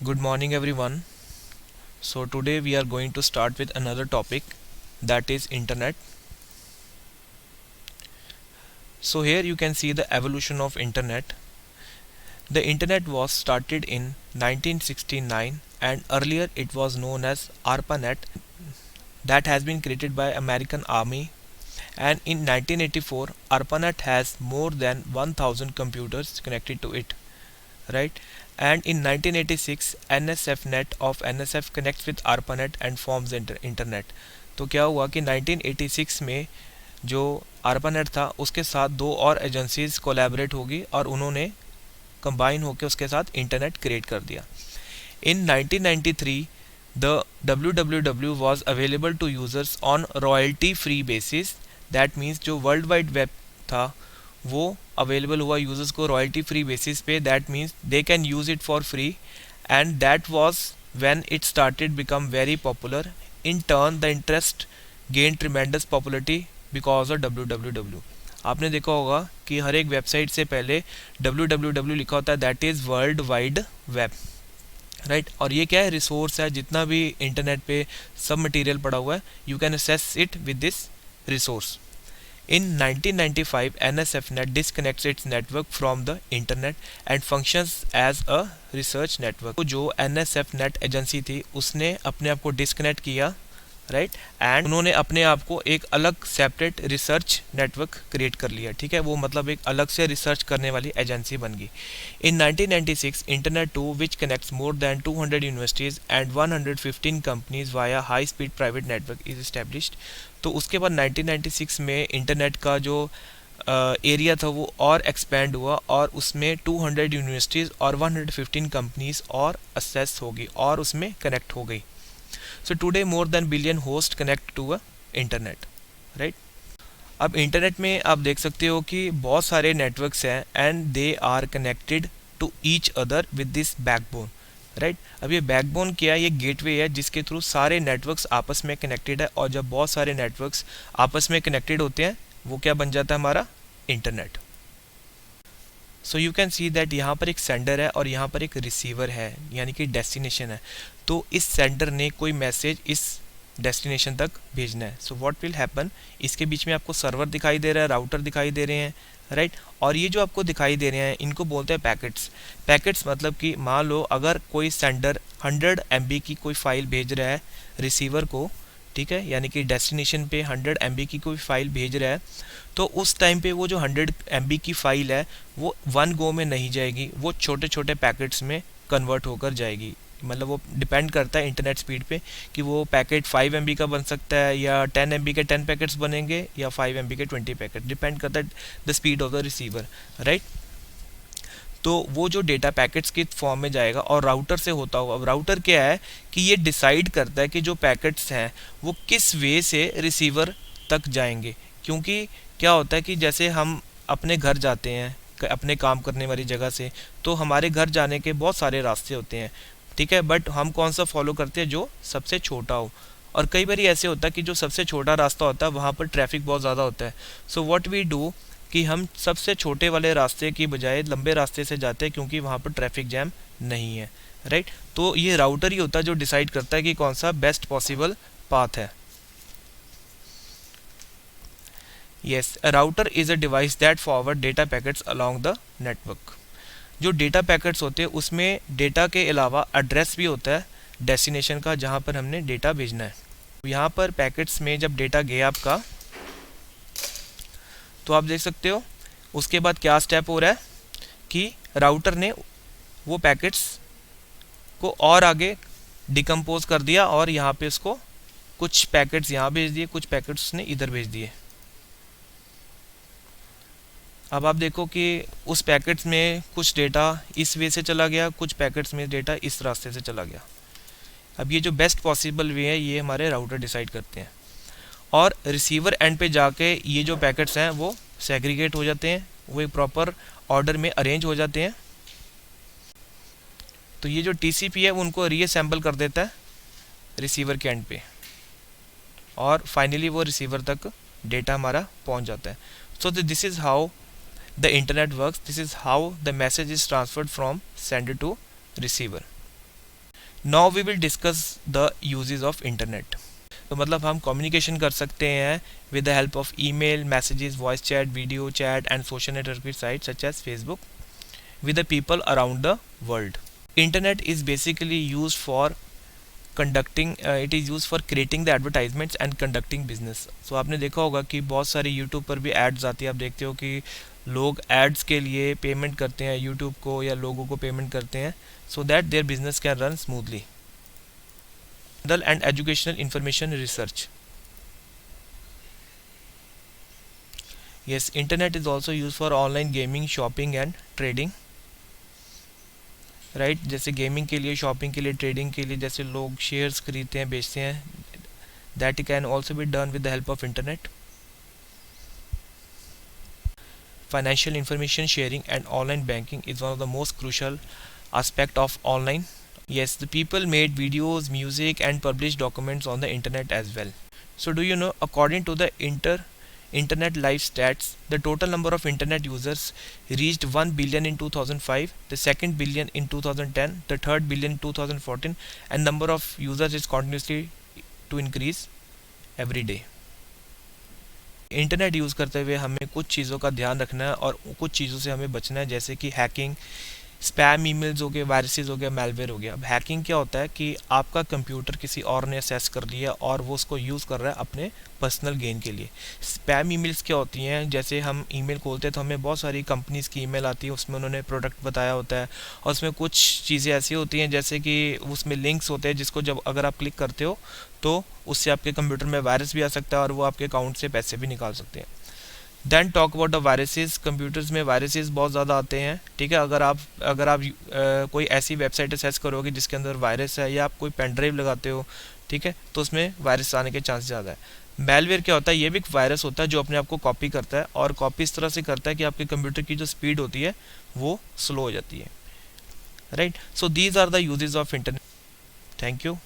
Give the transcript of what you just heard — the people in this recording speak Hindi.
Good morning, everyone. So, today we are going to start with another topic, that is Internet. So, here you can see the evolution of Internet. The Internet was started in 1969 and earlier it was known as ARPANET, that has been created by American Army, and in 1984 ARPANET has more than 1000 computers connected to it, right? And in 1986 NSFNet of NSF connects with ARPANET and forms the internet. तो क्या हुआ कि 1986 में जो ARPANET था उसके साथ दो और एजेंसीज कोलैबोरेट होगी और उन्होंने कंबाइन होकर उसके साथ इंटरनेट क्रिएट कर दिया. इन 1993 the www was available to users on royalty free basis. That means जो वर्ल्ड वाइड वेब था वो अवेलेबल हुआ यूजर्स को रॉयल्टी फ्री बेसिस पे. That means they can use it for free and that was when it started become very popular. In turn the interest gain tremendous popularity because of www. आपने देखा होगा कि हर एक वेबसाइट से पहले www लिखा होता है, that is world wide web, right. और ये क्या है, रिसोर्स है. जितना भी इंटरनेट पे सब मटेरियल पड़ा हुआ है you can assess it with this resource. In 1995, NSFNet disconnects its network from the internet and functions as a research network. तो जो NSFNet एजेंसी थी उसने अपने आप को डिस्कनेक्ट किया, राइट, एंड उन्होंने अपने आप को एक अलग सेपरेट रिसर्च नेटवर्क क्रिएट कर लिया. ठीक है, वो मतलब एक अलग से रिसर्च करने वाली एजेंसी बन गई. इन 1996 internet 2 which connects more than 200 universities and 115 companies via high speed private network is established. तो उसके बाद 1996 में इंटरनेट का जो एरिया था वो और एक्सपेंड हुआ और उसमें 200 यूनिवर्सिटीज़ और 115 कंपनीज और असेस हो गई और उसमें कनेक्ट हो गई. So today more than billion host connect to a internet, right. अब इंटरनेट में आप देख सकते हो कि बहुत सारे नेटवर्क्स हैं and they are connected to each other with this backbone, right. अब ये बैकबोन क्या है, ये गेटवे है जिसके थ्रू सारे नेटवर्क्स आपस में कनेक्टेड है. और जब बहुत सारे नेटवर्क्स आपस में कनेक्टेड होते हैं वो क्या बन जाता है, हमारा internet. So you can see that यहाँ पर एक सेंडर है और यहाँ पर एक रिसीवर है, यानी कि डेस्टिनेशन है. तो इस सेंडर ने कोई मैसेज इस डेस्टिनेशन तक भेजना है. सो व्हाट विल हैपन, इसके बीच में आपको सर्वर दिखाई दे रहा है, राउटर दिखाई दे रहे हैं, राइट. और ये जो आपको दिखाई दे रहे हैं इनको बोलते हैं पैकेट्स. पैकेट्स मतलब कि मान लो अगर कोई सेंडर 100 MB की कोई फाइल भेज रहा है रिसीवर को, ठीक है, यानी कि डेस्टिनेशन पे 100 MB की कोई फाइल भेज रहा है, तो उस टाइम पे वो जो 100 MB की फाइल है वो वन गो में नहीं जाएगी, वो छोटे छोटे पैकेट्स में कन्वर्ट होकर जाएगी. मतलब वो डिपेंड करता है इंटरनेट स्पीड पे कि वो पैकेट 5 MB का बन सकता है या 10 MB के 10 पैकेट्स बनेंगे या 5 MB के 20 पैकेट, डिपेंड करता है the speed of the receiver, right. तो वो जो डेटा पैकेट्स के फॉर्म में जाएगा और राउटर से होता हुआ. अब राउटर क्या है कि ये डिसाइड करता है कि जो पैकेट्स हैं वो किस वे से रिसीवर तक जाएंगे. क्योंकि क्या होता है कि जैसे हम अपने घर जाते हैं अपने काम करने वाली जगह से, तो हमारे घर जाने के बहुत सारे रास्ते होते हैं, ठीक है, बट हम कौन सा फॉलो करते हैं, जो सबसे छोटा हो. और कई बार ऐसे होता है कि जो सबसे छोटा रास्ता होता है वहाँ पर ट्रैफिक बहुत ज़्यादा होता है. सो व्हाट वी डू कि हम सबसे छोटे वाले रास्ते की बजाय लंबे रास्ते से जाते हैं क्योंकि वहाँ पर ट्रैफिक जैम नहीं है, राइट. तो ये राउटर ही होता है जो डिसाइड करता है कि कौन सा बेस्ट पॉसिबल पाथ है. Yes, a router is a device that forward data packets along the network. जो डेटा पैकेट्स होते हैं उसमें डेटा के अलावा एड्रेस भी होता है डेस्टिनेशन का जहाँ पर हमने डेटा भेजना है. यहाँ पर पैकेट्स में जब डेटा गया आपका तो आप देख सकते हो उसके बाद क्या स्टेप हो रहा है कि राउटर ने वो पैकेट्स को और आगे डिकम्पोज कर दिया और यहाँ पे उसको कुछ पैकेट्स यहाँ भेज दिए, कुछ पैकेट्स उसने इधर भेज दिए. अब आप देखो कि उस पैकेट्स में कुछ डेटा इस वे से चला गया, कुछ पैकेट्स में डेटा इस रास्ते से चला गया. अब ये जो बेस्ट पॉसिबल वे है ये हमारे राउटर डिसाइड करते हैं. और रिसीवर एंड पे जाके ये जो पैकेट्स हैं वो सेग्रीगेट हो जाते हैं, वो एक प्रॉपर ऑर्डर में अरेंज हो जाते हैं. तो ये जो TCP है उनको रीअसेंबल कर देता है रिसीवर के एंड पे और फाइनली वो रिसीवर तक डेटा हमारा पहुंच जाता है. So this is how the internet works, this is how the message is transferred from sender to receiver. Now we will discuss the uses of internet. तो मतलब हम कम्युनिकेशन कर सकते हैं with the help of email, messages, voice chat, video chat and social networking site such as Facebook with the people around the world. Internet is basically used for it is used for creating the advertisements and conducting business. So आपने देखा होगा कि बहुत सारी यूट्यूब पर भी एड्स आती है, आप देखते हो कि लोग एड्स के लिए पेमेंट करते हैं यूट्यूब को या लोगों को पेमेंट करते हैं so that their business can run smoothly. And educational information research. Yes, internet is also used for online gaming, shopping and trading. Right जैसे गेमिंग के लिए, शॉपिंग के लिए, ट्रेडिंग के लिए, जैसे लोग शेयर्स खरीदते हैं बेचते हैं, that can also be done with the help of internet. Financial information sharing and online banking is one of the most crucial aspect of online. Yes, the people made videos, music and published documents on the internet as well. So do you know, according to the Internet Live Stats, the total number of internet users reached 1 billion in 2005, the second billion in 2010, the third billion in 2014, and number of users is continuously to increase every day. Internet use करते हुए हमें कुछ चीज़ों का ध्यान रखना है और कुछ चीज़ों से हमें बचना है, जैसे कि हैकिंग, स्पैम ईमेल्स हो गए, वायरसेस हो गया, मेलवेयर हो गया। अब हैकिंग क्या होता है कि आपका कंप्यूटर किसी और ने एक्सेस कर लिया और वो उसको यूज़ कर रहा है अपने पर्सनल गेन के लिए। स्पैम ईमेल्स क्या होती हैं, जैसे हम ईमेल खोलते हैं तो हमें बहुत सारी कंपनीज़ की ईमेल आती है, उसमें उन्होंने प्रोडक्ट बताया होता है और उसमें कुछ चीज़ें ऐसी होती हैं जैसे कि उसमें लिंक्स होते हैं जिसको जब अगर आप क्लिक करते हो तो उससे आपके कंप्यूटर में वायरस भी आ सकता है और वो आपके अकाउंट से पैसे भी निकाल सकते हैं। Then talk about the viruses. Computers में वायरसेस बहुत ज़्यादा आते हैं, ठीक है। अगर आप कोई ऐसी वेबसाइट एक्सेस करोगे जिसके अंदर वायरस है, या आप कोई पेन ड्राइव लगाते हो, ठीक है, तो उसमें वायरस आने के चांस ज़्यादा है। मेलवेयर क्या होता है, ये भी एक वायरस होता है जो अपने आप को कॉपी करता है और कॉपी इस तरह से करता है कि आपके कंप्यूटर की जो स्पीड होती है वो स्लो हो जाती है। Right, so these are the uses of internet. Thank you.